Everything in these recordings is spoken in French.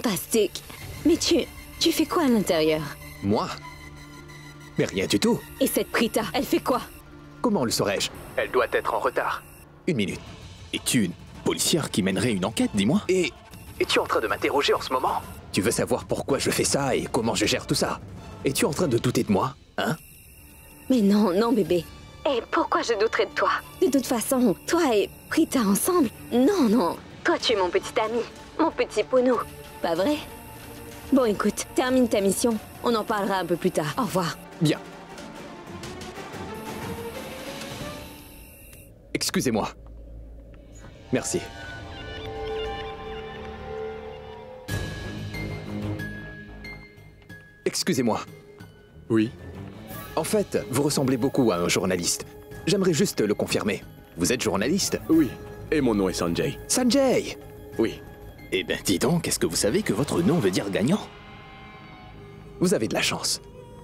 fantastique. Mais tu fais quoi à l'intérieur? Moi? Mais rien du tout. Et cette Prita, elle fait quoi? Comment le saurais-je? Elle doit être en retard. Une minute. Es-tu une policière qui mènerait une enquête, dis-moi? Et es-tu en train de m'interroger en ce moment? Tu veux savoir pourquoi je fais ça et comment je gère tout ça? Es-tu en train de douter de moi, hein? Mais non, non bébé. Et pourquoi je douterais de toi? De toute façon, toi et Prita ensemble? Non, non. Toi tu es mon petit ami, mon petit pounou. Pas vrai? Bon écoute, termine ta mission. On en parlera un peu plus tard. Au revoir. Bien. Excusez-moi. Merci. Excusez-moi. Oui. En fait, vous ressemblez beaucoup à un journaliste. J'aimerais juste le confirmer. Vous êtes journaliste? Oui. Et mon nom est Sanjay. Sanjay! Oui. Eh ben, dis donc, est-ce que vous savez que votre nom veut dire gagnant? Vous avez de la chance.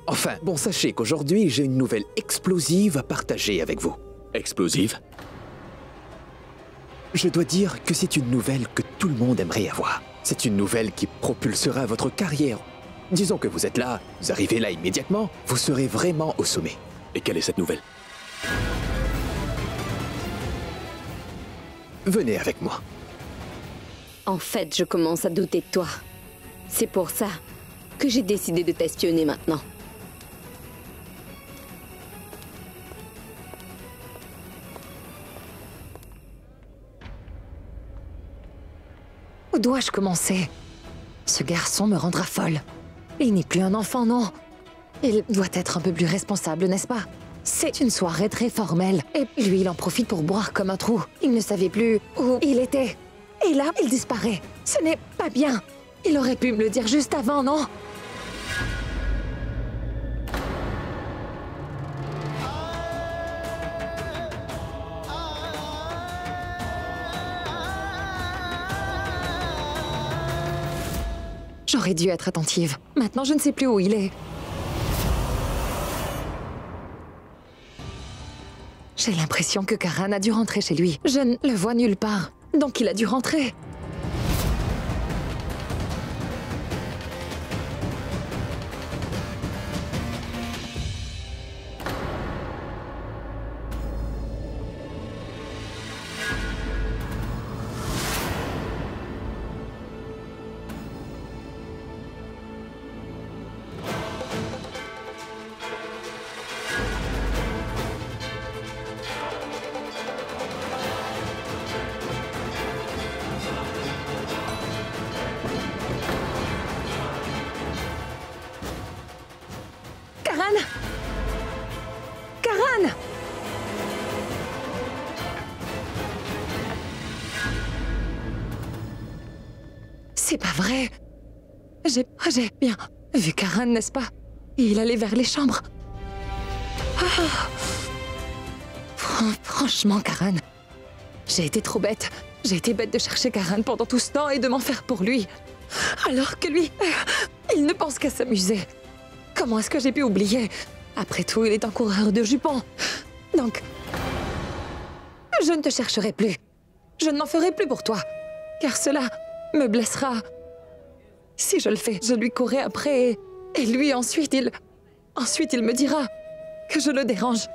Enfin, bon, sachez qu'aujourd'hui, j'ai une nouvelle explosive à partager avec vous. Explosive? Je dois dire que c'est une nouvelle que tout le monde aimerait avoir. C'est une nouvelle qui propulsera votre carrière. Disons que vous êtes là, vous arrivez là immédiatement, vous serez vraiment au sommet. Et quelle est cette nouvelle? Venez avec moi. En fait, je commence à douter de toi. C'est pour ça que j'ai décidé de t'espionner maintenant. Où dois-je commencer? Ce garçon me rendra folle. Il n'est plus un enfant, non. Il doit être un peu plus responsable, n'est-ce pas? C'est une soirée très formelle. Et lui, il en profite pour boire comme un trou. Il ne savait plus où il était. Et là, il disparaît. Ce n'est pas bien. Il aurait pu me le dire juste avant, non? J'aurais dû être attentive. Maintenant, je ne sais plus où il est. J'ai l'impression que Karan a dû rentrer chez lui. Je ne le vois nulle part. Donc il a dû rentrer. Karan! Karan! C'est pas vrai. J'ai bien vu Karan, n'est-ce pas? Il allait vers les chambres. Ah. Franchement, Karan, j'ai été trop bête. J'ai été bête de chercher Karan pendant tout ce temps et de m'en faire pour lui. Alors que lui, il ne pense qu'à s'amuser. Comment est-ce que j'ai pu oublier? Après tout, il est un coureur de jupons. Donc, je ne te chercherai plus. Je n'en ferai plus pour toi. Car cela me blessera. Si je le fais, je lui courrai après. Et lui, ensuite, il me dira que je le dérange.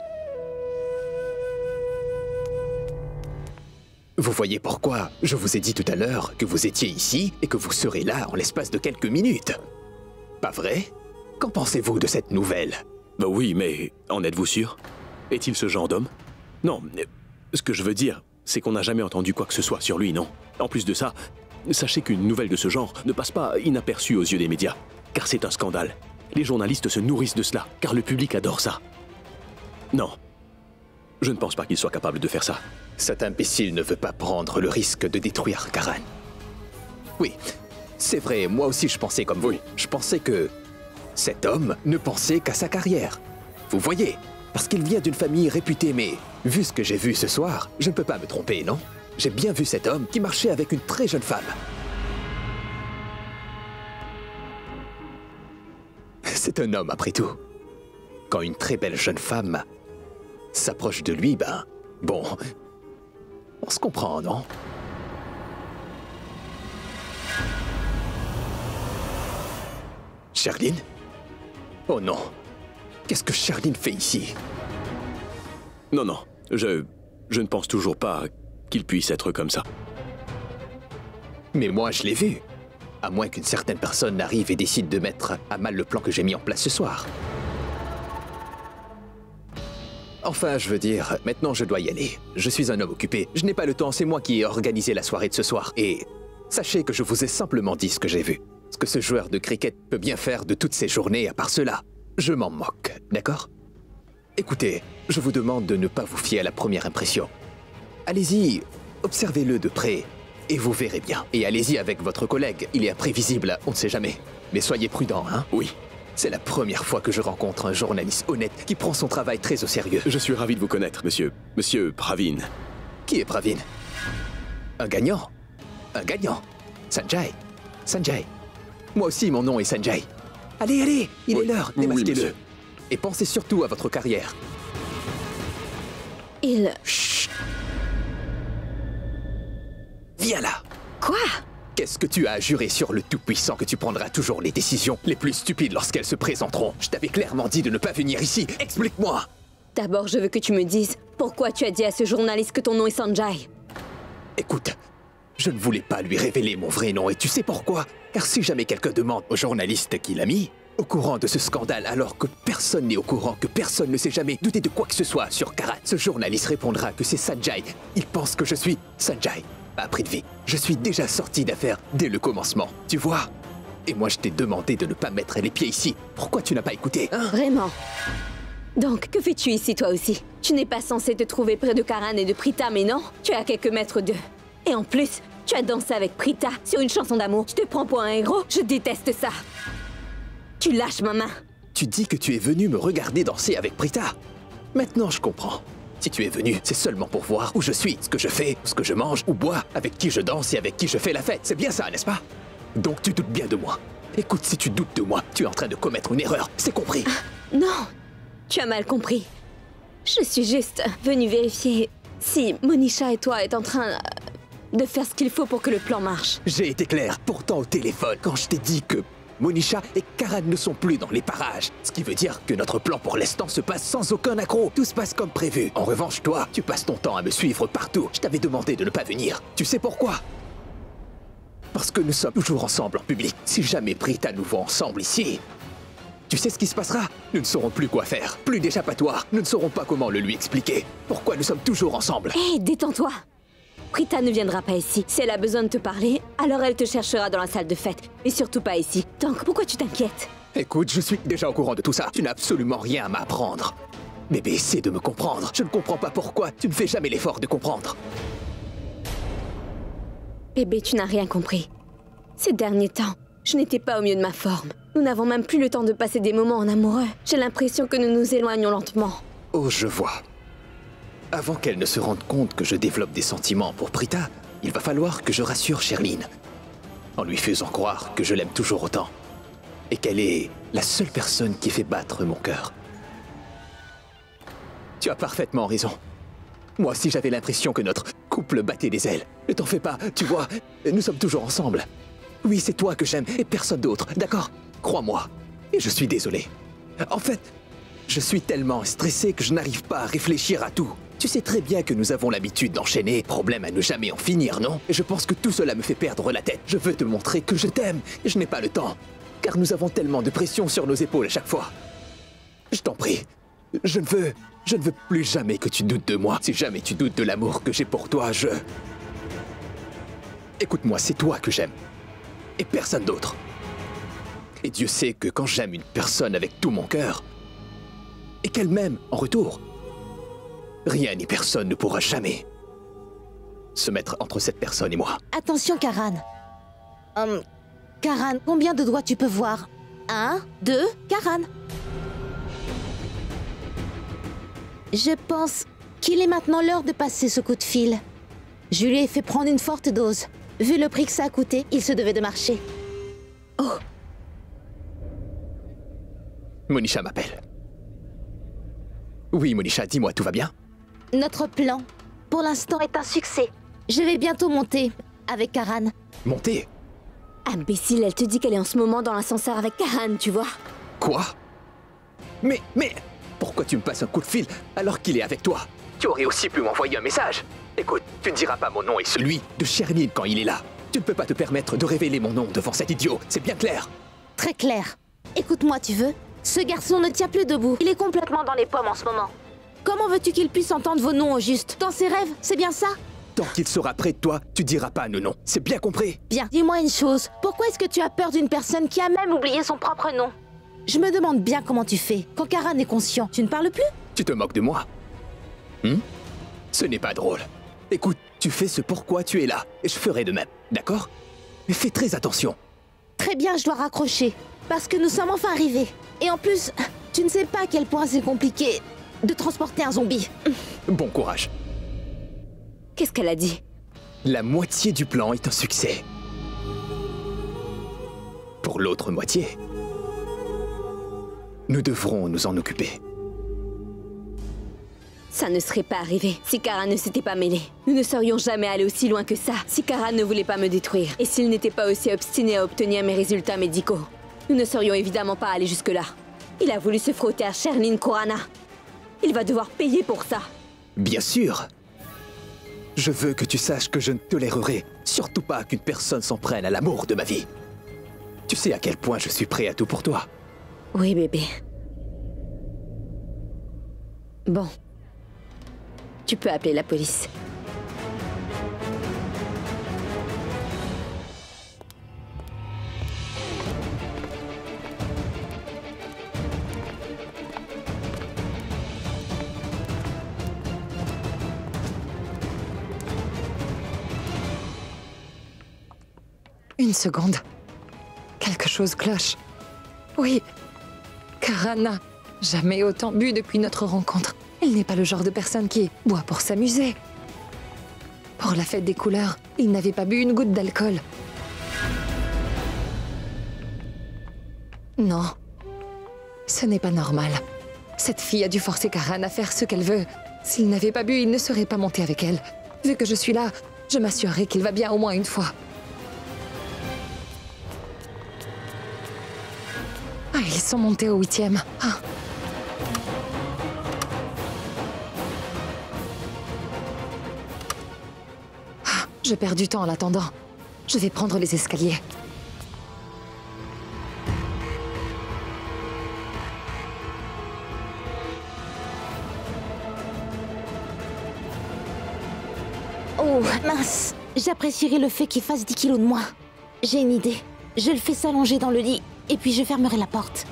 Vous voyez pourquoi je vous ai dit tout à l'heure que vous étiez ici et que vous serez là en l'espace de quelques minutes. Pas vrai? Qu'en pensez-vous de cette nouvelle? Bah oui, mais en êtes-vous sûr? Est-il ce genre d'homme? Non, ce que je veux dire, c'est qu'on n'a jamais entendu quoi que ce soit sur lui, non? En plus de ça, sachez qu'une nouvelle de ce genre ne passe pas inaperçue aux yeux des médias, car c'est un scandale. Les journalistes se nourrissent de cela, car le public adore ça. Non, je ne pense pas qu'il soit capable de faire ça. Cet imbécile ne veut pas prendre le risque de détruire Karan. Oui, c'est vrai, moi aussi je pensais comme vous. Je pensais que cet homme ne pensait qu'à sa carrière. Vous voyez, parce qu'il vient d'une famille réputée, mais vu ce que j'ai vu ce soir, je ne peux pas me tromper, non? J'ai bien vu cet homme qui marchait avec une très jeune femme. C'est un homme, après tout. Quand une très belle jeune femme s'approche de lui, ben, bon, on se comprend, non? Sherlyn? Oh non. Qu'est-ce que Sherlyn fait ici? Non, non, je ne pense toujours pas qu'il puisse être comme ça. Mais moi, je l'ai vu. À moins qu'une certaine personne arrive et décide de mettre à mal le plan que j'ai mis en place ce soir. Enfin, je veux dire, maintenant je dois y aller. Je suis un homme occupé. Je n'ai pas le temps, c'est moi qui ai organisé la soirée de ce soir. Et sachez que je vous ai simplement dit ce que j'ai vu. Ce que ce joueur de cricket peut bien faire de toutes ces journées à part cela. Je m'en moque, d'accord? Écoutez, je vous demande de ne pas vous fier à la première impression. Allez-y, observez-le de près, et vous verrez bien. Et allez-y avec votre collègue, il est imprévisible, on ne sait jamais. Mais soyez prudent, hein? Oui. C'est la première fois que je rencontre un journaliste honnête qui prend son travail très au sérieux. Je suis ravi de vous connaître, monsieur. Monsieur Pravin. Qui est Pravin? Un gagnant? Un gagnant? Sanjay? Sanjay? Moi aussi, mon nom est Sanjay. Allez, allez, il est l'heure, démasquez-le. monsieur. Et pensez surtout à votre carrière. Il... Chut! Viens là. Quoi? Qu'est-ce que tu as à jurer sur le Tout-Puissant que tu prendras toujours les décisions les plus stupides lorsqu'elles se présenteront? Je t'avais clairement dit de ne pas venir ici. Explique-moi! D'abord, je veux que tu me dises pourquoi tu as dit à ce journaliste que ton nom est Sanjay. Écoute, je ne voulais pas lui révéler mon vrai nom et tu sais pourquoi? Car si jamais quelqu'un demande au journaliste qui l'a mis, au courant de ce scandale alors que personne n'est au courant, que personne ne s'est jamais douté de quoi que ce soit sur Karan, ce journaliste répondra que c'est Sanjay. Il pense que je suis Sanjay. À prix de vie, je suis déjà sorti d'affaire dès le commencement, tu vois? Et moi je t'ai demandé de ne pas mettre les pieds ici. Pourquoi tu n'as pas écouté, hein? Vraiment? Donc, que fais-tu ici toi aussi? Tu n'es pas censé te trouver près de Karan et de Prita, mais non? Tu es à quelques mètres d'eux. Et en plus, tu as dansé avec Prita sur une chanson d'amour. Tu te prends pour un héros? Je déteste ça. Tu lâches ma main. Tu dis que tu es venu me regarder danser avec Prita. Maintenant je comprends. Si tu es venu, c'est seulement pour voir où je suis, ce que je fais, ce que je mange ou bois, avec qui je danse et avec qui je fais la fête. C'est bien ça, n'est-ce pas? Donc tu doutes bien de moi. Écoute, si tu doutes de moi, tu es en train de commettre une erreur. C'est compris? Non, tu as mal compris. Je suis juste venue vérifier si Monisha et toi êtes en train de faire ce qu'il faut pour que le plan marche. J'ai été clair, pourtant au téléphone, quand je t'ai dit que Monisha et Karan ne sont plus dans les parages. Ce qui veut dire que notre plan pour l'instant se passe sans aucun accroc. Tout se passe comme prévu. En revanche, toi, tu passes ton temps à me suivre partout. Je t'avais demandé de ne pas venir. Tu sais pourquoi? Parce que nous sommes toujours ensemble en public. Si jamais Prita nous voit ensemble ici, tu sais ce qui se passera? Nous ne saurons plus quoi faire. Plus d'échappatoire. Nous ne saurons pas comment le lui expliquer. Pourquoi nous sommes toujours ensemble? Hé, détends-toi. Prita ne viendra pas ici. Si elle a besoin de te parler, alors elle te cherchera dans la salle de fête. Mais surtout pas ici. Donc, pourquoi tu t'inquiètes? Écoute, je suis déjà au courant de tout ça. Tu n'as absolument rien à m'apprendre. Bébé, essaie de me comprendre. Je ne comprends pas pourquoi tu ne fais jamais l'effort de comprendre. Bébé, tu n'as rien compris. Ces derniers temps, je n'étais pas au mieux de ma forme. Nous n'avons même plus le temps de passer des moments en amoureux. J'ai l'impression que nous nous éloignons lentement. Oh, je vois. Avant qu'elle ne se rende compte que je développe des sentiments pour Prita, il va falloir que je rassure Sherlyn, en lui faisant croire que je l'aime toujours autant, et qu'elle est la seule personne qui fait battre mon cœur. Tu as parfaitement raison. Moi aussi j'avais l'impression que notre couple battait des ailes. Ne t'en fais pas, tu vois, nous sommes toujours ensemble. Oui, c'est toi que j'aime et personne d'autre, d'accord? Crois-moi. Et je suis désolé. En fait, je suis tellement stressé que je n'arrive pas à réfléchir à tout. Tu sais très bien que nous avons l'habitude d'enchaîner, problème à ne jamais en finir, non? Et je pense que tout cela me fait perdre la tête. Je veux te montrer que je t'aime, et je n'ai pas le temps. Car nous avons tellement de pression sur nos épaules à chaque fois. Je t'en prie, je ne veux plus jamais que tu doutes de moi. Si jamais tu doutes de l'amour que j'ai pour toi, Écoute-moi, c'est toi que j'aime. Et personne d'autre. Et Dieu sait que quand j'aime une personne avec tout mon cœur, et qu'elle m'aime en retour, rien ni personne ne pourra jamais se mettre entre cette personne et moi. Attention, Karan. Karan, combien de doigts tu peux voir? 1, 2, Karan. Je pense qu'il est maintenant l'heure de passer ce coup de fil. Je lui ai fait prendre une forte dose. Vu le prix que ça a coûté, il se devait de marcher. Oh, Monisha m'appelle. Oui, Monisha, dis-moi, tout va bien? Notre plan, pour l'instant, est un succès. Je vais bientôt monter avec Karan. Monter? Imbécile, elle te dit qu'elle est en ce moment dans l'ascenseur avec Karan, tu vois. Quoi? Mais... Pourquoi tu me passes un coup de fil alors qu'il est avec toi? Tu aurais aussi pu m'envoyer un message. Écoute, tu ne diras pas mon nom et celui de Sherlyn quand il est là. Tu ne peux pas te permettre de révéler mon nom devant cet idiot, c'est bien clair. Très clair. Écoute-moi, tu veux? Ce garçon ne tient plus debout. Il est complètement dans les pommes en ce moment. Comment veux-tu qu'il puisse entendre vos noms au juste? Dans ses rêves, c'est bien ça? Tant qu'il sera près de toi, tu diras pas nos noms. C'est bien compris? Bien. Dis-moi une chose. Pourquoi est-ce que tu as peur d'une personne qui a même oublié son propre nom? Je me demande bien comment tu fais. Quand Karan est conscient, tu ne parles plus? Tu te moques de moi? Ce n'est pas drôle. Écoute, tu fais ce pourquoi tu es là, et je ferai de même, d'accord? Mais fais très attention. Très bien, je dois raccrocher. Parce que nous sommes enfin arrivés. Et en plus, tu ne sais pas à quel point c'est compliqué de transporter un zombie. Bon courage. Qu'est-ce qu'elle a dit? La moitié du plan est un succès. Pour l'autre moitié, nous devrons nous en occuper. Ça ne serait pas arrivé si Karan ne s'était pas mêlé. Nous ne serions jamais allés aussi loin que ça si Karan ne voulait pas me détruire. Et s'il n'était pas aussi obstiné à obtenir mes résultats médicaux. Nous ne serions évidemment pas allés jusque-là. Il a voulu se frotter à Sherlyn Khurana. Il va devoir payer pour ça. Bien sûr. Je veux que tu saches que je ne tolérerai surtout pas qu'une personne s'en prenne à l'amour de ma vie. Tu sais à quel point je suis prêt à tout pour toi. Oui, bébé. Bon. Tu peux appeler la police. Une seconde. Quelque chose cloche. Oui. Karan n'a jamais autant bu depuis notre rencontre. Il n'est pas le genre de personne qui boit pour s'amuser. Pour la fête des couleurs, il n'avait pas bu une goutte d'alcool. Non. Ce n'est pas normal. Cette fille a dû forcer Karan à faire ce qu'elle veut. S'il n'avait pas bu, il ne serait pas monté avec elle. Vu que je suis là, je m'assurerai qu'il va bien au moins une fois. Ah, ils sont montés au 8e. Ah. Je perds du temps en l'attendant. Je vais prendre les escaliers. Oh, mince. J'apprécierais le fait qu'il fasse 10 kilos de moins. J'ai une idée. Je le fais s'allonger dans le lit, et puis je fermerai la porte.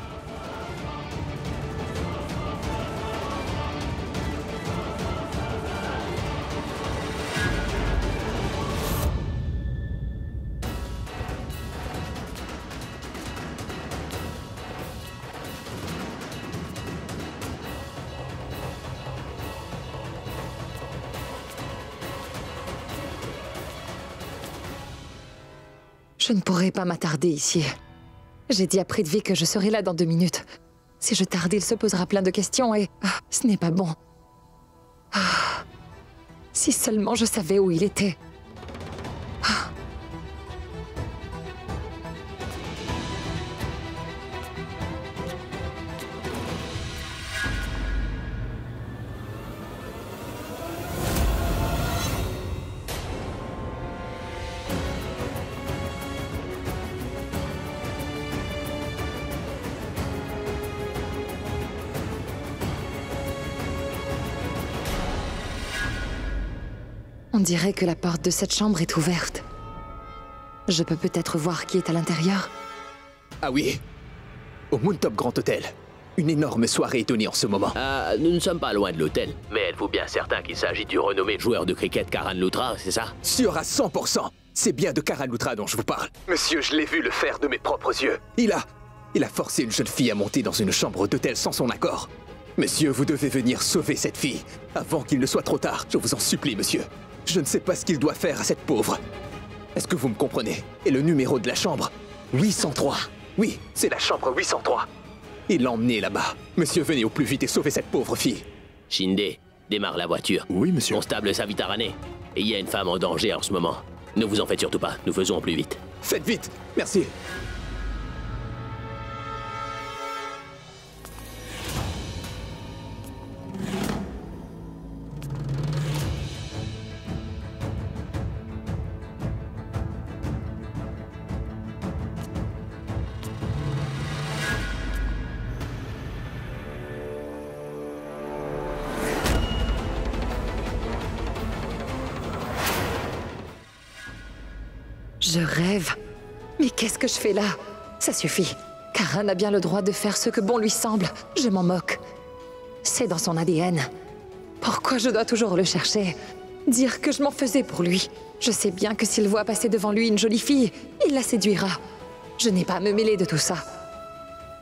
Je ne pourrai pas m'attarder ici. J'ai dit à Prithvi que je serai là dans 2 minutes. Si je tarde, il se posera plein de questions et... ce n'est pas bon. Si seulement je savais où il était. On dirait que la porte de cette chambre est ouverte. Je peux peut-être voir qui est à l'intérieur? Ah oui, au Moontop Grand Hôtel. Une énorme soirée est donnée en ce moment. Ah, nous ne sommes pas loin de l'hôtel. Mais êtes-vous bien certain qu'il s'agit du renommé joueur de cricket Karan Luthra, c'est ça? Sûr à 100%. C'est bien de Karan Luthra dont je vous parle. Monsieur, je l'ai vu le faire de mes propres yeux. Il a forcé une jeune fille à monter dans une chambre d'hôtel sans son accord. Monsieur, vous devez venir sauver cette fille avant qu'il ne soit trop tard. Je vous en supplie, monsieur. Je ne sais pas ce qu'il doit faire à cette pauvre. Est-ce que vous me comprenez? Et le numéro de la chambre? 803. Oui, c'est la chambre 803. Il l'a emmenée là-bas. Monsieur, venez au plus vite et sauvez cette pauvre fille. Shinde, démarre la voiture. Oui, monsieur. Constable Savitarane. Et il y a une femme en danger en ce moment. Ne vous en faites surtout pas, nous faisons au plus vite. Faites vite. Merci. Je rêve. Mais qu'est-ce que je fais là? Ça suffit. Karan a bien le droit de faire ce que bon lui semble. Je m'en moque. C'est dans son ADN. Pourquoi je dois toujours le chercher? Dire que je m'en faisais pour lui. Je sais bien que s'il voit passer devant lui une jolie fille, il la séduira. Je n'ai pas à me mêler de tout ça.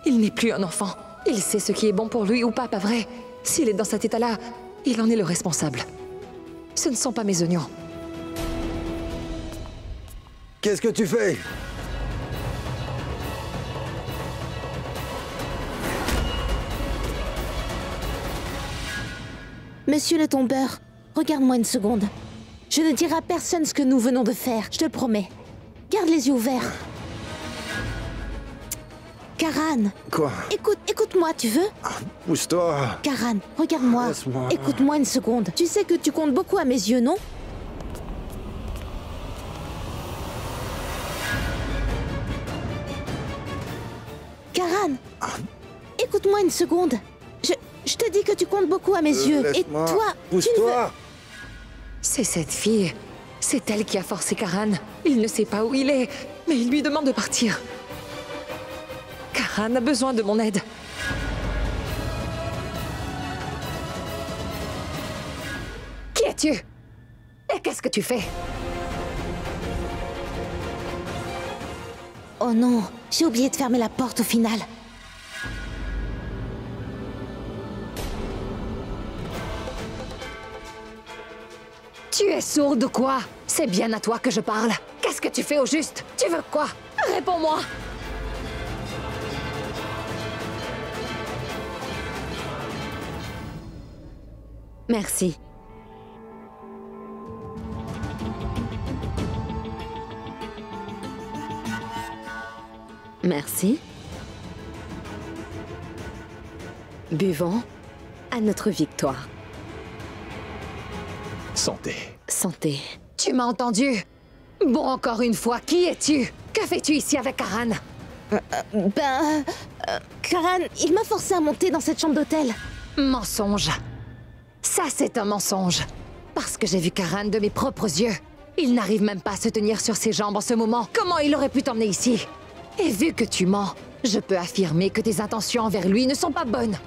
Il n'est plus un enfant. Il sait ce qui est bon pour lui ou pas vrai? S'il est dans cet état-là, il en est le responsable. Ce ne sont pas mes oignons. Qu'est-ce que tu fais? Monsieur le tombeur, regarde-moi une seconde. Je ne dirai à personne ce que nous venons de faire, je te le promets. Garde les yeux ouverts. Karan. Quoi? Écoute-moi, tu veux? Pousse-toi. Karan, regarde-moi. Laisse-moi. Écoute-moi une seconde. Tu sais que tu comptes beaucoup à mes yeux, non? Karan, écoute-moi une seconde. Je te dis que tu comptes beaucoup à mes yeux. Et Laisse-moi. toi, tu ne veux... Pousse-toi. C'est cette fille. C'est elle qui a forcé Karan. Il ne sait pas où il est, mais il lui demande de partir. Karan a besoin de mon aide. Qui es-tu? Et qu'est-ce que tu fais? Oh non, j'ai oublié de fermer la porte au final. Tu es sourde ou quoi? C'est bien à toi que je parle. Qu'est-ce que tu fais au juste? Tu veux quoi? Réponds-moi! Merci. Merci. Buvons à notre victoire. Santé. Santé. Tu m'as entendu? Bon, encore une fois, qui es-tu? Que fais-tu ici avec Karan? Karan, il m'a forcé à monter dans cette chambre d'hôtel. Mensonge. Ça, c'est un mensonge. Parce que j'ai vu Karan de mes propres yeux. Il n'arrive même pas à se tenir sur ses jambes en ce moment. Comment il aurait pu t'emmener ici? Et vu que tu mens, je peux affirmer que tes intentions envers lui ne sont pas bonnes.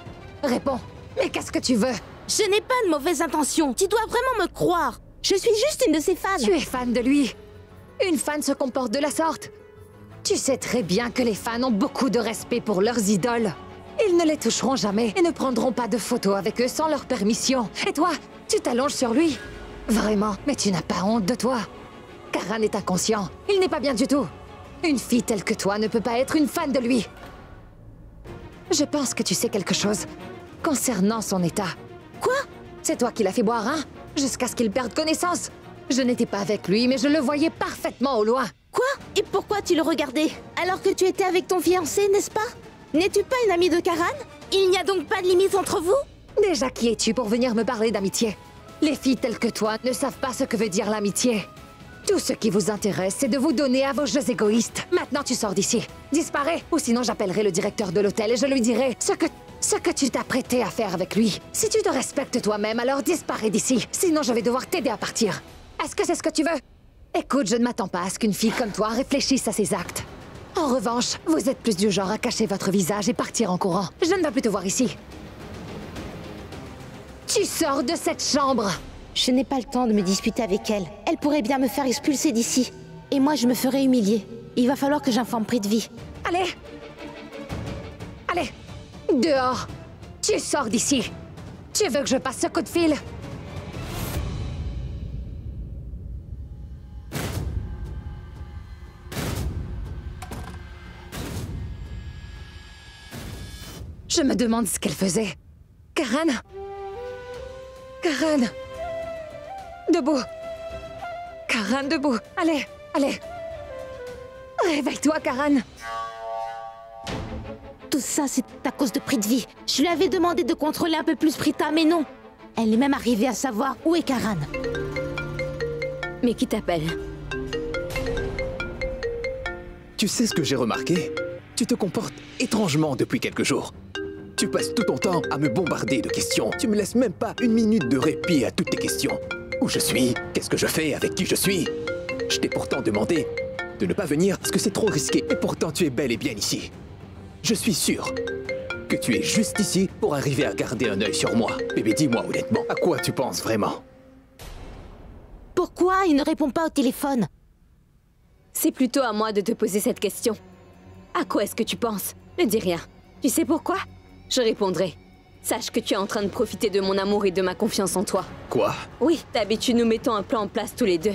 Réponds. Mais qu'est-ce que tu veux? Je n'ai pas de mauvaises intentions. Tu dois vraiment me croire. Je suis juste une de ses fans. Tu es fan de lui. Une fan se comporte de la sorte. Tu sais très bien que les fans ont beaucoup de respect pour leurs idoles. Ils ne les toucheront jamais et ne prendront pas de photos avec eux sans leur permission. Et toi, tu t'allonges sur lui? Vraiment, mais tu n'as pas honte de toi. Karan est inconscient. Il n'est pas bien du tout. Une fille telle que toi ne peut pas être une fan de lui. Je pense que tu sais quelque chose concernant son état. Quoi? C'est toi qui l'as fait boire, hein? Jusqu'à ce qu'il perde connaissance. Je n'étais pas avec lui, mais je le voyais parfaitement au loin. Quoi? Et pourquoi tu le regardais? Alors que tu étais avec ton fiancé, n'est-ce pas? N'es-tu pas une amie de Karan? Il n'y a donc pas de limite entre vous? Déjà, qui es-tu pour venir me parler d'amitié? Les filles telles que toi ne savent pas ce que veut dire l'amitié. Tout ce qui vous intéresse, c'est de vous donner à vos jeux égoïstes. Maintenant, tu sors d'ici. Disparais, ou sinon j'appellerai le directeur de l'hôtel et je lui dirai ce que tu t'as prêté à faire avec lui. Si tu te respectes toi-même, alors disparais d'ici. Sinon, je vais devoir t'aider à partir. Est-ce que c'est ce que tu veux? Écoute, je ne m'attends pas à ce qu'une fille comme toi réfléchisse à ses actes. En revanche, vous êtes plus du genre à cacher votre visage et partir en courant. Je ne veux plus te voir ici. Tu sors de cette chambre! Je n'ai pas le temps de me disputer avec elle. Elle pourrait bien me faire expulser d'ici. Et moi, je me ferais humilier. Il va falloir que j'informe Prix de Vie. Allez! Allez! Dehors! Tu sors d'ici! Tu veux que je passe ce coup de fil? Je me demande ce qu'elle faisait. Karan? Karan? Debout! Karan, debout! Allez, allez! Réveille-toi, Karan. Tout ça, c'est à cause de Prithvi. Je lui avais demandé de contrôler un peu plus Prita, mais non. Elle est même arrivée à savoir où est Karan. Mais qui t'appelle? Tu sais ce que j'ai remarqué? Tu te comportes étrangement depuis quelques jours. Tu passes tout ton temps à me bombarder de questions. Tu me laisses même pas une minute de répit à toutes tes questions. Où je suis? Qu'est-ce que je fais? Avec qui je suis? Je t'ai pourtant demandé de ne pas venir parce que c'est trop risqué. Et pourtant, tu es bel et bien ici. Je suis sûr que tu es juste ici pour arriver à garder un œil sur moi. Bébé, dis-moi honnêtement, à quoi tu penses vraiment? Pourquoi il ne répond pas au téléphone? C'est plutôt à moi de te poser cette question. À quoi est-ce que tu penses? Ne dis rien. Tu sais pourquoi? Je répondrai. Sache que tu es en train de profiter de mon amour et de ma confiance en toi. Quoi? Oui, d'habitude nous mettons un plan en place tous les deux.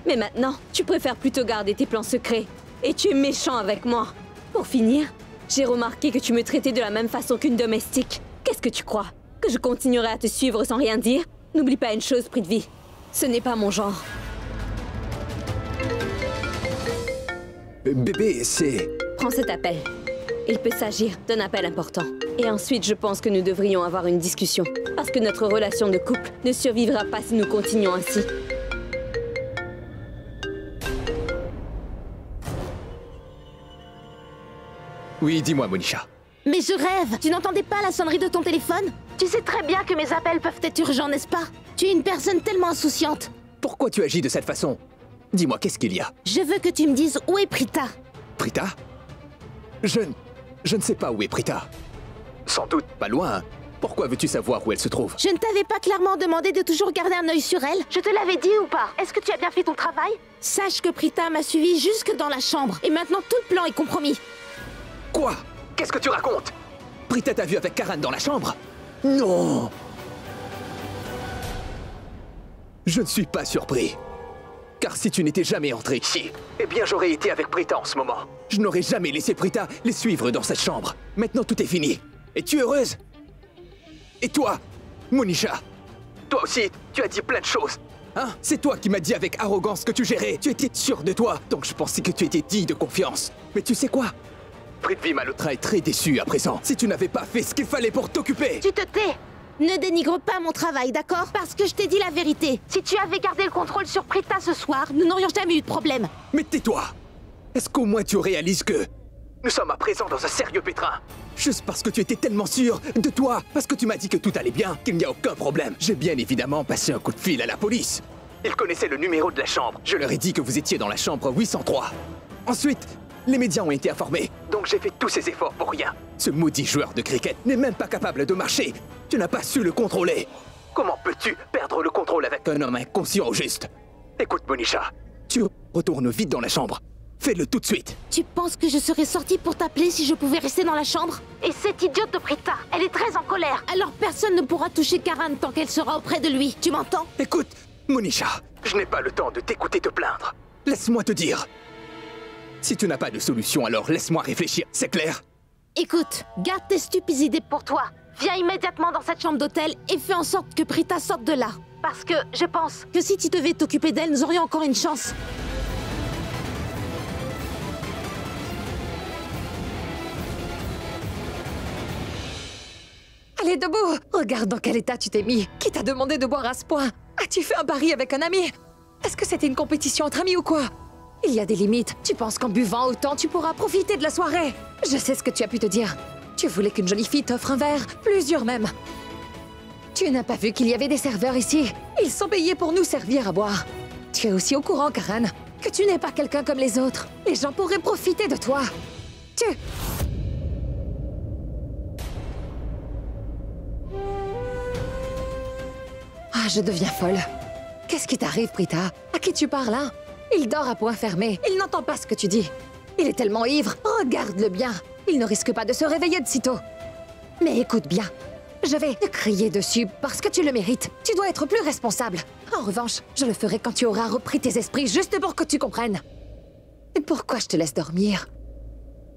Mais maintenant, tu préfères plutôt garder tes plans secrets. Et tu es méchant avec moi. Pour finir, j'ai remarqué que tu me traitais de la même façon qu'une domestique. Qu'est-ce que tu crois? Que je continuerai à te suivre sans rien dire? N'oublie pas une chose, Prithvi. Ce n'est pas mon genre. Bébé, c'est... Prends cet appel. Il peut s'agir d'un appel important. Et ensuite, je pense que nous devrions avoir une discussion. Parce que notre relation de couple ne survivra pas si nous continuons ainsi. Oui, dis-moi, Monisha. Mais je rêve! Tu n'entendais pas la sonnerie de ton téléphone? Tu sais très bien que mes appels peuvent être urgents, n'est-ce pas? Tu es une personne tellement insouciante. Pourquoi tu agis de cette façon? Dis-moi, qu'est-ce qu'il y a? Je veux que tu me dises où est Prita. Prita? Je ne sais pas où est Prita. Sans doute pas loin. Pourquoi veux-tu savoir où elle se trouve? Je ne t'avais pas clairement demandé de toujours garder un œil sur elle? Je te l'avais dit ou pas? Est-ce que tu as bien fait ton travail? Sache que Prita m'a suivi jusque dans la chambre. Et maintenant tout le plan est compromis. Quoi? Qu'est-ce que tu racontes? Prita t'a vu avec Karan dans la chambre? Non! Je ne suis pas surpris. Car si tu n'étais jamais entré ici, eh bien j'aurais été avec Prita en ce moment. Je n'aurais jamais laissé Prita les suivre dans cette chambre. Maintenant tout est fini. Es-tu heureuse? Et toi, Monisha? Toi aussi, tu as dit plein de choses. Hein? C'est toi qui m'as dit avec arrogance que tu gérais. Tu étais sûr de toi, donc je pensais que tu étais digne de confiance. Mais tu sais quoi? Prithvi Malhotra est très déçu à présent. Si tu n'avais pas fait ce qu'il fallait pour t'occuper... Tu te tais! Ne dénigre pas mon travail, d'accord? Parce que je t'ai dit la vérité. Si tu avais gardé le contrôle sur Prita ce soir, nous n'aurions jamais eu de problème. Mais tais-toi! Est-ce qu'au moins tu réalises que... nous sommes à présent dans un sérieux pétrin? Juste parce que tu étais tellement sûr de toi, parce que tu m'as dit que tout allait bien, qu'il n'y a aucun problème. J'ai bien évidemment passé un coup de fil à la police. Ils connaissaient le numéro de la chambre. Je leur ai dit que vous étiez dans la chambre 803. Ensuite, les médias ont été informés. Donc j'ai fait tous ces efforts pour rien. Ce maudit joueur de cricket n'est même pas capable de marcher. Tu n'as pas su le contrôler. Comment peux-tu perdre le contrôle avec un homme inconscient au juste? Écoute, Monisha, tu retournes vite dans la chambre. Fais-le tout de suite. Tu penses que je serais sortie pour t'appeler si je pouvais rester dans la chambre? Et cette idiote de Prita, elle est très en colère. Alors personne ne pourra toucher Karan tant qu'elle sera auprès de lui. Tu m'entends? Écoute, Monisha, je n'ai pas le temps de t'écouter te plaindre. Laisse-moi te dire. Si tu n'as pas de solution, alors laisse-moi réfléchir, c'est clair? Écoute, garde tes stupides idées pour toi. Viens immédiatement dans cette chambre d'hôtel et fais en sorte que Prita sorte de là. Parce que je pense que si tu devais t'occuper d'elle, nous aurions encore une chance. Allez, debout! Regarde dans quel état tu t'es mis. Qui t'a demandé de boire à ce point? As-tu fait un pari avec un ami? Est-ce que c'était une compétition entre amis ou quoi? Il y a des limites. Tu penses qu'en buvant autant, tu pourras profiter de la soirée? Je sais ce que tu as pu te dire. Tu voulais qu'une jolie fille t'offre un verre, plusieurs même. Tu n'as pas vu qu'il y avait des serveurs ici? Ils sont payés pour nous servir à boire. Tu es aussi au courant, Karan, que tu n'es pas quelqu'un comme les autres. Les gens pourraient profiter de toi. Ah, je deviens folle. Qu'est-ce qui t'arrive, Prita? À qui tu parles, hein? Il dort à point fermé. Il n'entend pas ce que tu dis. Il est tellement ivre. Regarde-le bien. Il ne risque pas de se réveiller de sitôt. Mais écoute bien. Je vais te crier dessus parce que tu le mérites. Tu dois être plus responsable. En revanche, je le ferai quand tu auras repris tes esprits, juste pour que tu comprennes. Et pourquoi je te laisse dormir?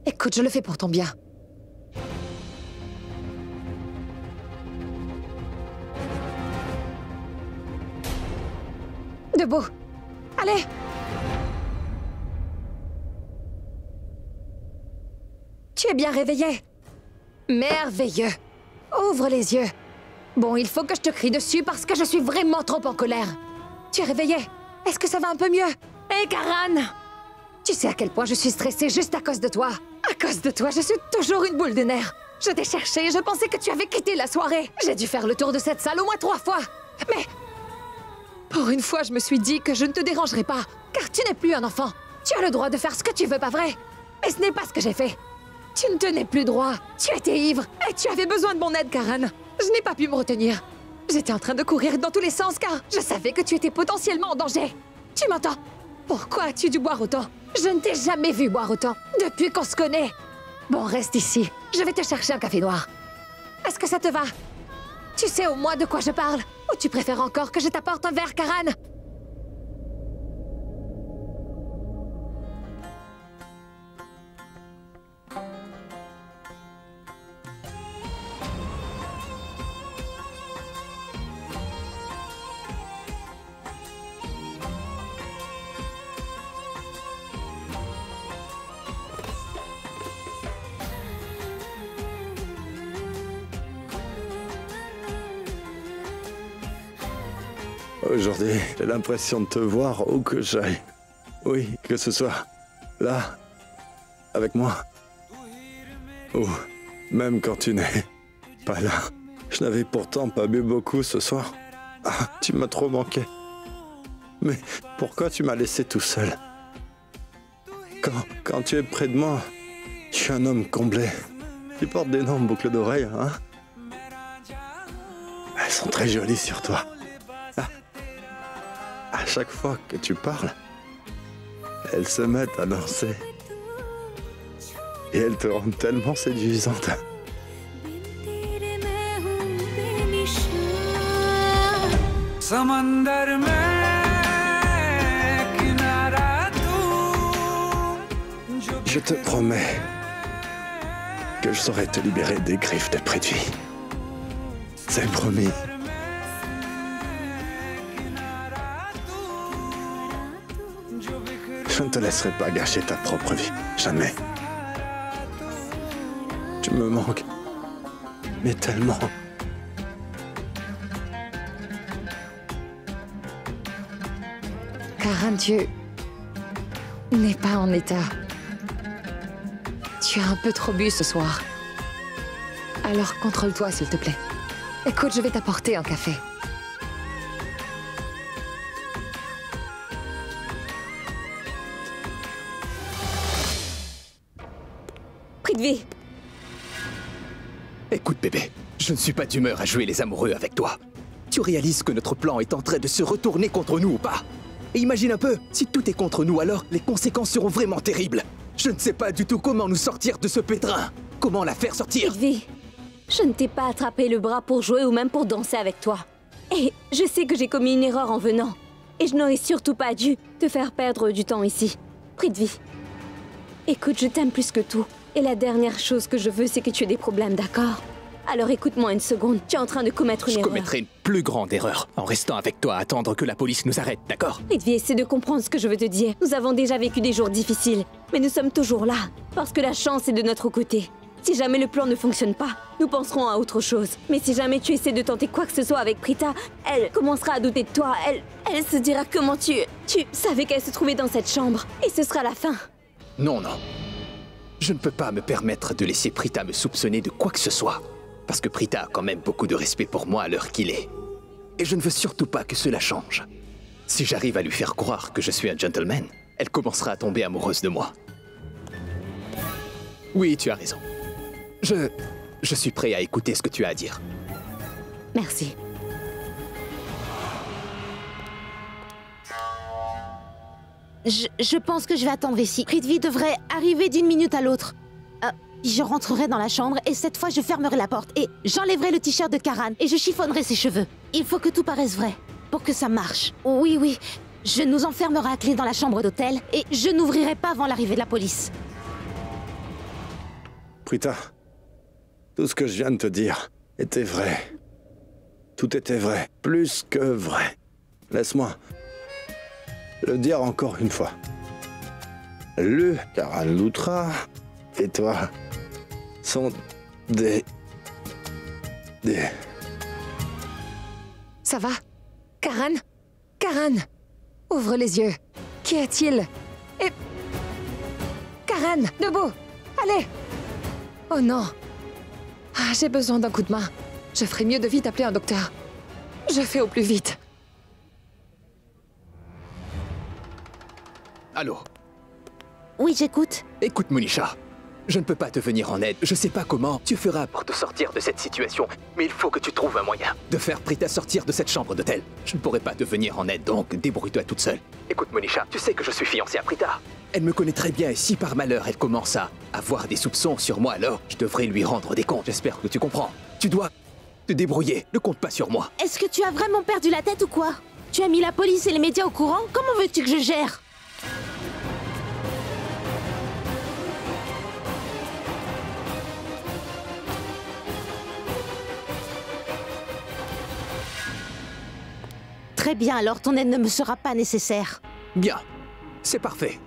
Écoute, je le fais pour ton bien. Debout. Allez! es bien réveillé. Merveilleux. Ouvre les yeux. Bon, il faut que je te crie dessus parce que je suis vraiment trop en colère. Tu es réveillé? Est-ce que ça va un peu mieux? Hé, Karan! Tu sais à quel point je suis stressée juste à cause de toi. À cause de toi, je suis toujours une boule de nerfs. Je t'ai cherché et je pensais que tu avais quitté la soirée. J'ai dû faire le tour de cette salle au moins 3 fois. Mais... pour une fois, je me suis dit que je ne te dérangerai pas, car tu n'es plus un enfant. Tu as le droit de faire ce que tu veux, pas vrai? Et ce n'est pas ce que j'ai fait. Tu ne tenais plus droit. Tu étais ivre et tu avais besoin de mon aide, Karan. Je n'ai pas pu me retenir. J'étais en train de courir dans tous les sens car je savais que tu étais potentiellement en danger. Tu m'entends? Pourquoi as-tu dû boire autant? Je ne t'ai jamais vu boire autant depuis qu'on se connaît. Bon, reste ici. Je vais te chercher un café noir. Est-ce que ça te va? Tu sais au moins de quoi je parle? Ou tu préfères encore que je t'apporte un verre, Karan? Aujourd'hui, j'ai l'impression de te voir où que j'aille. Oui, que ce soit là, avec moi, ou même quand tu n'es pas là. Je n'avais pourtant pas bu beaucoup ce soir. Ah, tu m'as trop manqué. Mais pourquoi tu m'as laissé tout seul? Quand tu es près de moi, je suis un homme comblé. Tu portes d'énormes boucles d'oreilles, hein? Elles sont très jolies sur toi. À chaque fois que tu parles, elles se mettent à danser. Et elles te rendent tellement séduisante. Je te promets que je saurai te libérer des griffes de Prithvi. C'est promis. Je ne te laisserai pas gâcher ta propre vie. Jamais. Tu me manques. Mais tellement. Karan, tu n'es pas en état. Tu as un peu trop bu ce soir. Alors contrôle-toi, s'il te plaît. Écoute, je vais t'apporter un café. Prithvi. Écoute, bébé, je ne suis pas d'humeur à jouer les amoureux avec toi. Tu réalises que notre plan est en train de se retourner contre nous ou pas? Et imagine un peu, si tout est contre nous, alors les conséquences seront vraiment terribles. Je ne sais pas du tout comment nous sortir de ce pétrin. Comment la faire sortir? Prithvi, je ne t'ai pas attrapé le bras pour jouer ou même pour danser avec toi. Et je sais que j'ai commis une erreur en venant. Et je n'aurais surtout pas dû te faire perdre du temps ici. Prithvi, écoute, je t'aime plus que tout. Et la dernière chose que je veux, c'est que tu aies des problèmes, d'accord? Alors écoute-moi une seconde, tu es en train de commettre une erreur. Je commettrai une plus grande erreur en restant avec toi à attendre que la police nous arrête, d'accord? Prithvi, essaie de comprendre ce que je veux te dire. Nous avons déjà vécu des jours difficiles, mais nous sommes toujours là, parce que la chance est de notre côté. Si jamais le plan ne fonctionne pas, nous penserons à autre chose. Mais si jamais tu essaies de tenter quoi que ce soit avec Prita, elle commencera à douter de toi. Elle se dira comment tu savais qu'elle se trouvait dans cette chambre. Et ce sera la fin. Non, non. Je ne peux pas me permettre de laisser Prita me soupçonner de quoi que ce soit. Parce que Prita a quand même beaucoup de respect pour moi à l'heure qu'il est. Et je ne veux surtout pas que cela change. Si j'arrive à lui faire croire que je suis un gentleman, elle commencera à tomber amoureuse de moi. Oui, tu as raison. Je suis prêt à écouter ce que tu as à dire. Merci. Je pense que je vais attendre ici. Prithvi devrait arriver d'une minute à l'autre. Je rentrerai dans la chambre et cette fois je fermerai la porte et j'enlèverai le t-shirt de Karan et je chiffonnerai ses cheveux. Il faut que tout paraisse vrai pour que ça marche. Oui, oui. Je nous enfermerai à clé dans la chambre d'hôtel et je n'ouvrirai pas avant l'arrivée de la police. Prita, tout ce que je viens de te dire était vrai. Tout était vrai, plus que vrai. Laisse-moi le dire encore une fois. Le Karan Loutra et toi, sont des... Ça va? Karan? Karan! Ouvre les yeux. Qui est-il? Et... Karan, debout! Allez! Oh non! Ah, j'ai besoin d'un coup de main. Je ferais mieux de vite appeler un docteur. Je fais au plus vite. Allô? Oui, j'écoute. Écoute, Monisha. Je ne peux pas te venir en aide. Je sais pas comment tu feras pour te sortir de cette situation, mais il faut que tu trouves un moyen de faire Prita sortir de cette chambre d'hôtel. Je ne pourrai pas te venir en aide, donc débrouille-toi toute seule. Écoute, Monisha, tu sais que je suis fiancé à Prita. Elle me connaît très bien et si par malheur elle commence à avoir des soupçons sur moi, alors je devrais lui rendre des comptes. J'espère que tu comprends. Tu dois te débrouiller. Ne compte pas sur moi. Est-ce que tu as vraiment perdu la tête ou quoi? Tu as mis la police et les médias au courant? Comment veux-tu que je gère? Très bien, alors ton aide ne me sera pas nécessaire. Bien. C'est parfait.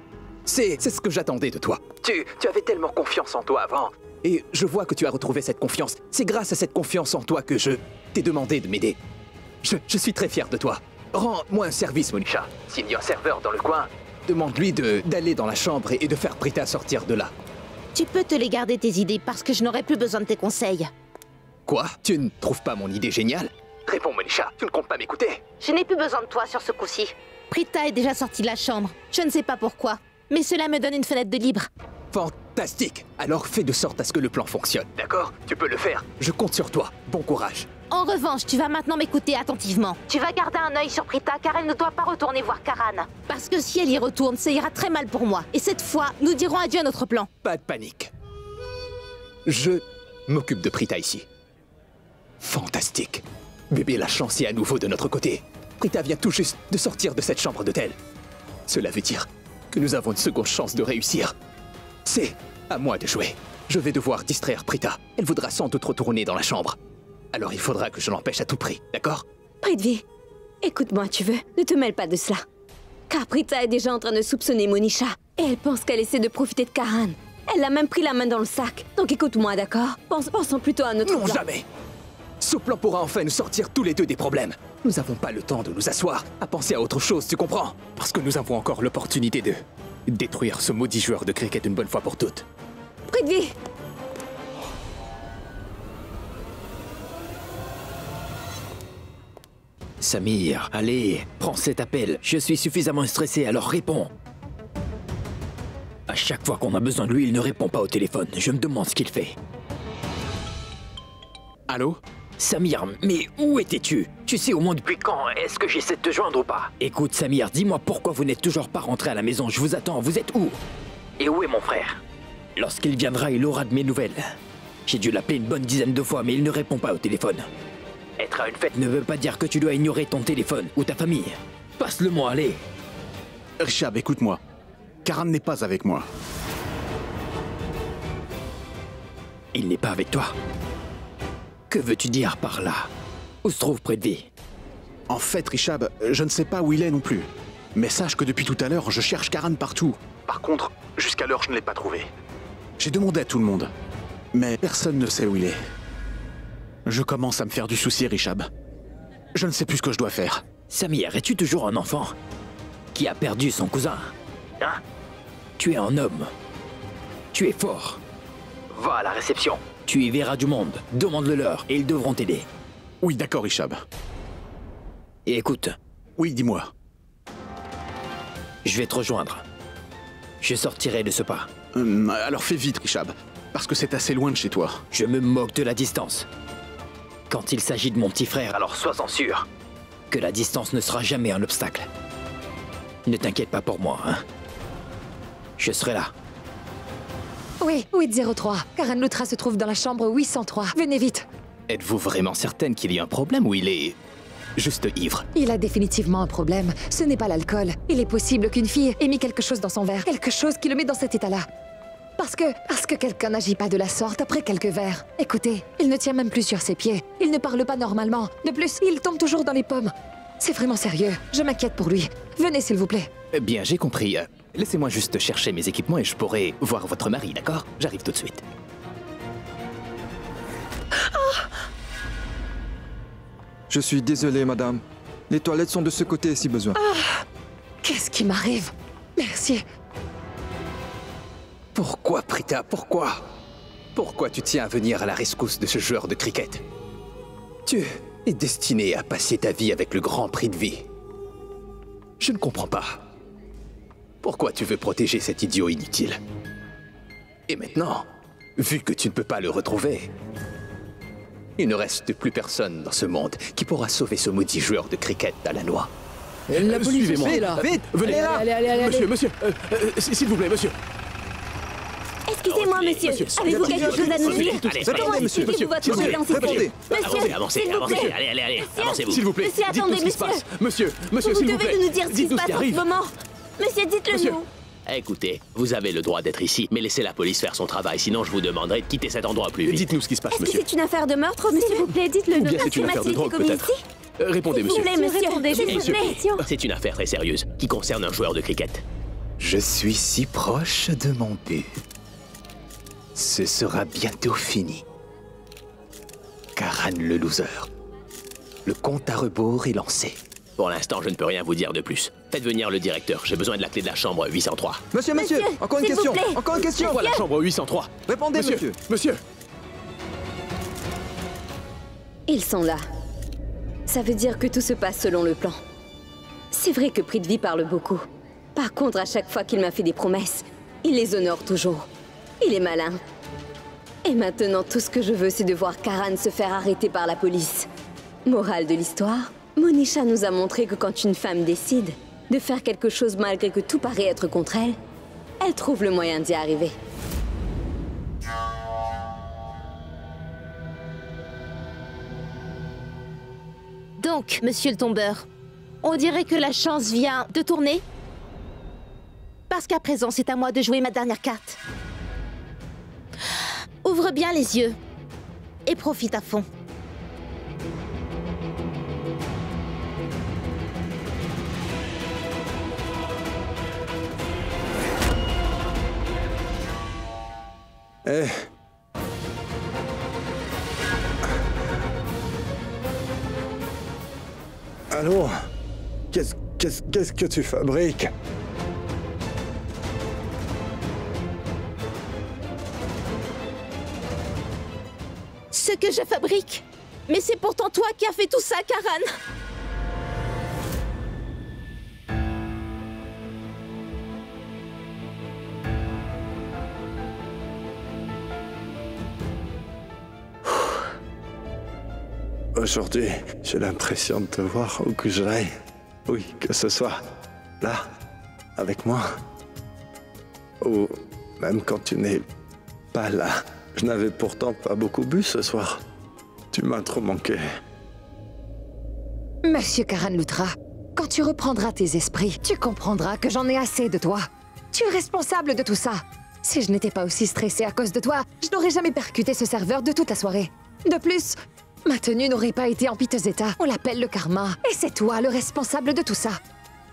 C'est ce que j'attendais de toi. Tu avais tellement confiance en toi avant. Et je vois que tu as retrouvé cette confiance. C'est grâce à cette confiance en toi que je t'ai demandé de m'aider. Je suis très fier de toi. Rends-moi un service, Monisha. S'il y a un serveur dans le coin, demande-lui d'aller dans la chambre et de faire Prita sortir de là. Tu peux te les garder tes idées parce que je n'aurai plus besoin de tes conseils. Quoi? Tu ne trouves pas mon idée géniale? Réponds, Monisha. Tu ne comptes pas m'écouter? Je n'ai plus besoin de toi sur ce coup-ci. Prita est déjà sortie de la chambre. Je ne sais pas pourquoi, mais cela me donne une fenêtre de libre. Fantastique! Alors fais de sorte à ce que le plan fonctionne, d'accord? Tu peux le faire. Je compte sur toi. Bon courage. En revanche, tu vas maintenant m'écouter attentivement. Tu vas garder un œil sur Prita car elle ne doit pas retourner voir Karan. Parce que si elle y retourne, ça ira très mal pour moi. Et cette fois, nous dirons adieu à notre plan. Pas de panique. Je m'occupe de Prita ici. Fantastique. Bébé, la chance est à nouveau de notre côté. Prita vient tout juste de sortir de cette chambre d'hôtel. Cela veut dire que nous avons une seconde chance de réussir. C'est à moi de jouer. Je vais devoir distraire Prita. Elle voudra sans doute retourner dans la chambre. Alors il faudra que je l'empêche à tout prix, d'accord? Prithvi, écoute-moi, tu veux? Ne te mêle pas de cela. Car Prita est déjà en train de soupçonner Monisha. Et elle pense qu'elle essaie de profiter de Karan. Elle a même pris la main dans le sac. Donc écoute-moi, d'accord? Pensons plutôt à notre Non, plan. jamais! Ce plan pourra enfin nous sortir tous les deux des problèmes. Nous n'avons pas le temps de nous asseoir à penser à autre chose, tu comprends? Parce que nous avons encore l'opportunité de détruire ce maudit joueur de cricket une bonne fois pour toutes. Prithvi! Samir, allez, prends cet appel. Je suis suffisamment stressé, alors réponds. À chaque fois qu'on a besoin de lui, il ne répond pas au téléphone. Je me demande ce qu'il fait. Allô? Samir, mais où étais-tu? Tu sais au moins depuis quand est-ce que j'essaie de te joindre ou pas? Écoute Samir, dis-moi pourquoi vous n'êtes toujours pas rentré à la maison. Je vous attends, vous êtes où? Et où est mon frère? Lorsqu'il viendra, il aura de mes nouvelles. J'ai dû l'appeler une bonne dizaine de fois, mais il ne répond pas au téléphone. Être à une fête ne veut pas dire que tu dois ignorer ton téléphone ou ta famille. Passe-le-moi, allez. Rishab, écoute-moi. Karan n'est pas avec moi. Il n'est pas avec toi. Que veux-tu dire par là? Où se trouve Prithvi? En fait, Rishab, je ne sais pas où il est non plus. Mais sache que depuis tout à l'heure, je cherche Karan partout. Par contre, jusqu'à l'heure, je ne l'ai pas trouvé. J'ai demandé à tout le monde, mais personne ne sait où il est. Je commence à me faire du souci, Rishab. Je ne sais plus ce que je dois faire. Samir, es-tu toujours un enfant qui a perdu son cousin? Hein? Tu es un homme. Tu es fort. Va à la réception. Tu y verras du monde. Demande-le leur et ils devront t'aider. Oui, d'accord, Rishab. Et écoute, Oui, dis-moi. je vais te rejoindre. Je sortirai de ce pas. Alors fais vite, Rishab, parce que c'est assez loin de chez toi. Je me moque de la distance. Quand il s'agit de mon petit frère, alors sois-en sûr que la distance ne sera jamais un obstacle. Ne t'inquiète pas pour moi, hein. Je serai là. Oui, 803. Karan Luthra se trouve dans la chambre 803. Venez vite. Êtes-vous vraiment certaine qu'il y a un problème ou il est juste ivre? Il a définitivement un problème. Ce n'est pas l'alcool. Il est possible qu'une fille ait mis quelque chose dans son verre. Quelque chose qui le met dans cet état-là. Parce que quelqu'un n'agit pas de la sorte après quelques verres. Écoutez, il ne tient même plus sur ses pieds. Il ne parle pas normalement. De plus, il tombe toujours dans les pommes. C'est vraiment sérieux. Je m'inquiète pour lui. Venez, s'il vous plaît. Bien, j'ai compris. Laissez-moi juste chercher mes équipements et je pourrai voir votre mari, d'accord? J'arrive tout de suite. Je suis désolé, madame. Les toilettes sont de ce côté si besoin. Qu'est-ce qui m'arrive? Merci. Pourquoi, Prita, pourquoi? Pourquoi tu tiens à venir à la rescousse de ce joueur de cricket? Tu es destiné à passer ta vie avec le Grand Prix de vie. Je ne comprends pas. Pourquoi tu veux protéger cet idiot inutile? Et maintenant, vu que tu ne peux pas le retrouver, il ne reste plus personne dans ce monde qui pourra sauver ce maudit joueur de cricket à la noix. La police Suivez-moi. est là. Vite, venez là. Allez. Monsieur, s'il vous plaît, monsieur. Excusez-moi, monsieur. Avez-vous quelque chose à nous dire? Attendez, monsieur. Expliquez-vous votre silence ici. Répondez. Monsieur, Avancez, s'il vous plaît. allez, avancez-vous. S'il vous plaît, Monsieur, dites-nous attendez, ce qui se passe. Monsieur, Vous s'il vous devez plaît. nous dire ce qui se Dites-nous passe en ce arrive. moment. Monsieur, dites-le Monsieur. nous. Écoutez, vous avez le droit d'être ici, mais laissez la police faire son travail, sinon je vous demanderai de quitter cet endroit plus vite. Dites-nous ce qui se passe, Est-ce que c'est une affaire de meurtre, monsieur? S'il vous plaît, dites-le Ou nous. bien c'est une affaire de drogue, peut-être. Répondez, S'il vous monsieur. plaît, monsieur. S'il vous Monsieur, plaît. c'est une affaire très sérieuse qui concerne un joueur de cricket. Je suis si proche de mon but. Ce sera bientôt fini. Karan le loser. Le compte à rebours est lancé. Pour l'instant, je ne peux rien vous dire de plus. Faites venir le directeur, j'ai besoin de la clé de la chambre 803. Monsieur, Monsieur, encore une s'il vous question. plaît. Encore une question. Voilà la chambre 803. Répondez, monsieur. Monsieur. Ils sont là. Ça veut dire que tout se passe selon le plan. C'est vrai que Prithvi parle beaucoup. Par contre, à chaque fois qu'il m'a fait des promesses, il les honore toujours. Il est malin. Et maintenant, tout ce que je veux, c'est de voir Karan se faire arrêter par la police. Morale de l'histoire, Monisha nous a montré que quand une femme décide de faire quelque chose malgré que tout paraît être contre elle, elle trouve le moyen d'y arriver. Donc, monsieur le tombeur, on dirait que la chance vient de tourner? Parce qu'à présent, c'est à moi de jouer ma dernière carte. Ouvre bien les yeux et profite à fond. Eh. Allô? Qu'est-ce que tu fabriques? Ce que je fabrique. Mais c'est pourtant toi qui as fait tout ça, Karan. Aujourd'hui, j'ai l'impression de te voir où que j'aille. Oui, que ce soit là, avec moi. Ou même quand tu n'es pas là. Je n'avais pourtant pas beaucoup bu ce soir. Tu m'as trop manqué. Monsieur Karan Luthra, quand tu reprendras tes esprits, tu comprendras que j'en ai assez de toi. Tu es responsable de tout ça. Si je n'étais pas aussi stressée à cause de toi, je n'aurais jamais percuté ce serveur de toute la soirée. De plus, ma tenue n'aurait pas été en piteux état. On l'appelle le karma. Et c'est toi le responsable de tout ça.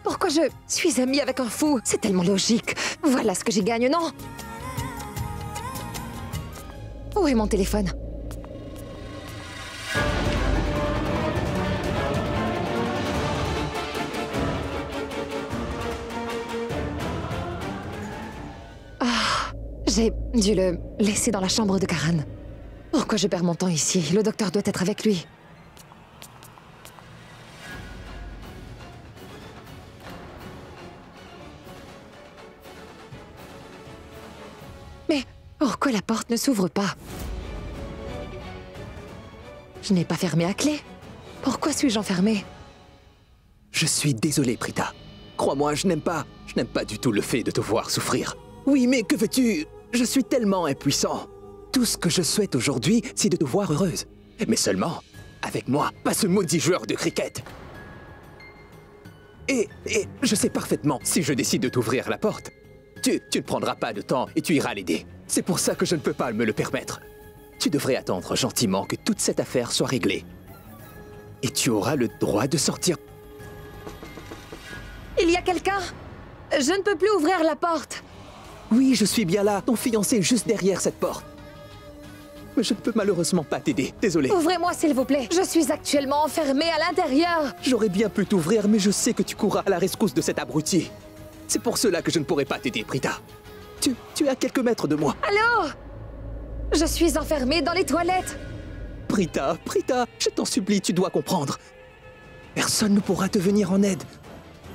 Pourquoi je suis amie avec un fou? C'est tellement logique. Voilà ce que j'y gagne, non? Où est mon téléphone? Ah, j'ai dû le laisser dans la chambre de Karan. Pourquoi je perds mon temps ici? Le docteur doit être avec lui. Mais pourquoi la porte ne s'ouvre pas? Je n'ai pas fermé à clé. Pourquoi suis-je enfermée? Je suis désolé, Prita. Crois-moi, je n'aime pas du tout le fait de te voir souffrir. Oui, mais que veux-tu? Je suis tellement impuissant. Tout ce que je souhaite aujourd'hui, c'est de te voir heureuse. Mais seulement avec moi, pas ce maudit joueur de cricket. Et je sais parfaitement, si je décide de t'ouvrir la porte, tu ne prendras pas de temps et tu iras l'aider. C'est pour ça que je ne peux pas me le permettre. Tu devrais attendre gentiment que toute cette affaire soit réglée. Et tu auras le droit de sortir. Il y a quelqu'un? Je ne peux plus ouvrir la porte. Oui, je suis bien là. Ton fiancé est juste derrière cette porte. Mais je ne peux malheureusement pas t'aider. Désolé. Ouvrez-moi, s'il vous plaît. Je suis actuellement enfermée à l'intérieur. J'aurais bien pu t'ouvrir, mais je sais que tu courras à la rescousse de cet abruti. C'est pour cela que je ne pourrai pas t'aider, Prita. Tu es à quelques mètres de moi. Allô? Je suis enfermée dans les toilettes. Prita, je t'en supplie, tu dois comprendre. Personne ne pourra te venir en aide.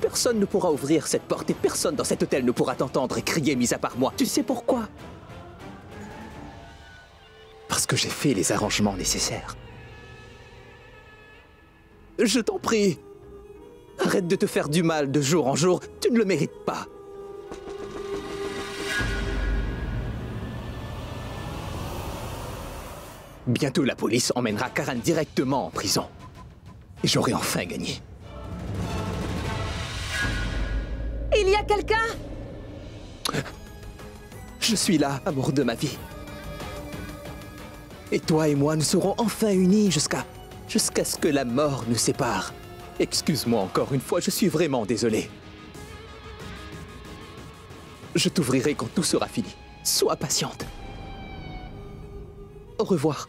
Personne ne pourra ouvrir cette porte et personne dans cet hôtel ne pourra t'entendre crier mis à part moi. Tu sais pourquoi? Parce que j'ai fait les arrangements nécessaires. Je t'en prie. Arrête de te faire du mal de jour en jour. Tu ne le mérites pas. Bientôt, la police emmènera Karan directement en prison. Et j'aurai enfin gagné. Il y a quelqu'un? Je suis là, amour de ma vie. Et toi et moi, nous serons enfin unis jusqu'à ce que la mort nous sépare. Excuse-moi encore une fois, je suis vraiment désolé. Je t'ouvrirai quand tout sera fini. Sois patiente. Au revoir.